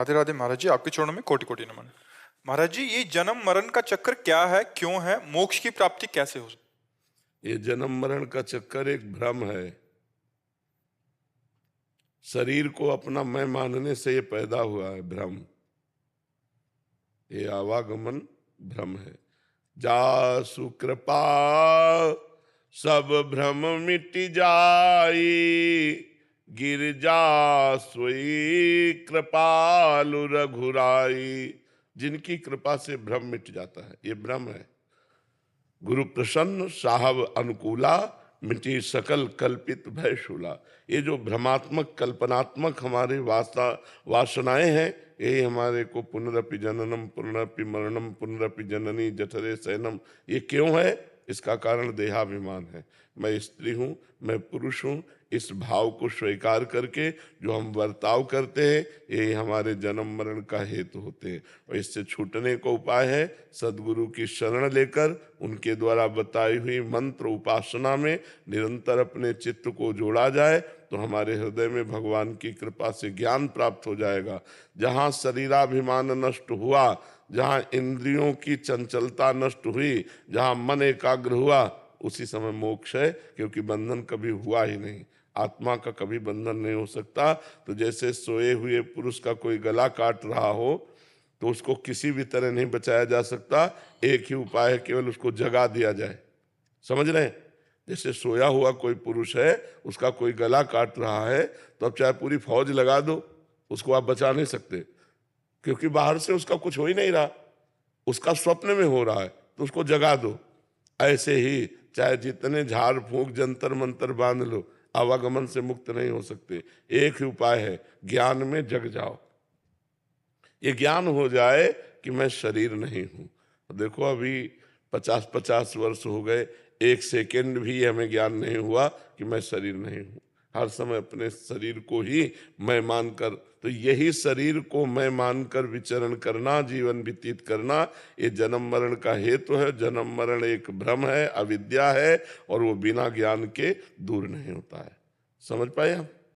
राधे राधे महाराज जी, आपके चरणों में कोटि कोटि नमन। महाराज जी, ये जन्म मरण का चक्कर क्या है, क्यों है, मोक्ष की प्राप्ति कैसे हो सकती? ये जन्म मरण का चक्कर एक भ्रम है। शरीर को अपना मैं मानने से ये पैदा हुआ है भ्रम। ये आवागमन भ्रम है। जासु कृपा सब भ्रम मिट जाई, गिर जा सोई कृपालु रघुराई। जिनकी कृपा से भ्रम मिट जाता है, ये भ्रम है। गुरु प्रसन्न साहब अनुकूला, मिटी सकल कल्पित भय शूला। ये जो भ्रमात्मक कल्पनात्मक हमारे वासनाएं हैं, यही हमारे को पुनरपि जननम पुनरपि मरणम पुनरपि जननी जठरे शयनम। ये क्यों है? इसका कारण देहाभिमान है। मैं स्त्री हूँ, मैं पुरुष हूँ, इस भाव को स्वीकार करके जो हम बर्ताव करते हैं, यही हमारे जन्म मरण का हेतु होते हैं। और इससे छूटने का उपाय है सदगुरु की शरण लेकर उनके द्वारा बताई हुई मंत्र उपासना में निरंतर अपने चित्त को जोड़ा जाए, तो हमारे हृदय में भगवान की कृपा से ज्ञान प्राप्त हो जाएगा। जहाँ शरीराभिमान नष्ट हुआ, जहाँ इंद्रियों की चंचलता नष्ट हुई, जहाँ मन एकाग्र हुआ, उसी समय मोक्ष है, क्योंकि बंधन कभी हुआ ही नहीं। आत्मा का कभी बंधन नहीं हो सकता। तो जैसे सोए हुए पुरुष का कोई गला काट रहा हो तो उसको किसी भी तरह नहीं बचाया जा सकता। एक ही उपाय है, केवल उसको जगा दिया जाए। समझ रहे हैं? जैसे सोया हुआ कोई पुरुष है, उसका कोई गला काट रहा है, तो अब चाहे पूरी फौज लगा दो, उसको आप बचा नहीं सकते, क्योंकि बाहर से उसका कुछ हो ही नहीं रहा, उसका स्वप्न में हो रहा है, तो उसको जगा दो। ऐसे ही चाहे जितने झाड़ फूंक जंतर मंतर बांध लो, आवागमन से मुक्त नहीं हो सकते। एक ही उपाय है, ज्ञान में जग जाओ। ये ज्ञान हो जाए कि मैं शरीर नहीं हूं। देखो अभी 50-50 वर्ष हो गए, एक सेकंड भी हमें ज्ञान नहीं हुआ कि मैं शरीर नहीं हूं। हर समय अपने शरीर को ही मैं मानकर, तो यही शरीर को मैं मानकर विचरण करना, जीवन व्यतीत करना, ये जन्म मरण का हेतु है। जन्म मरण एक भ्रम है, अविद्या है, और वो बिना ज्ञान के दूर नहीं होता है। समझ पाए आप?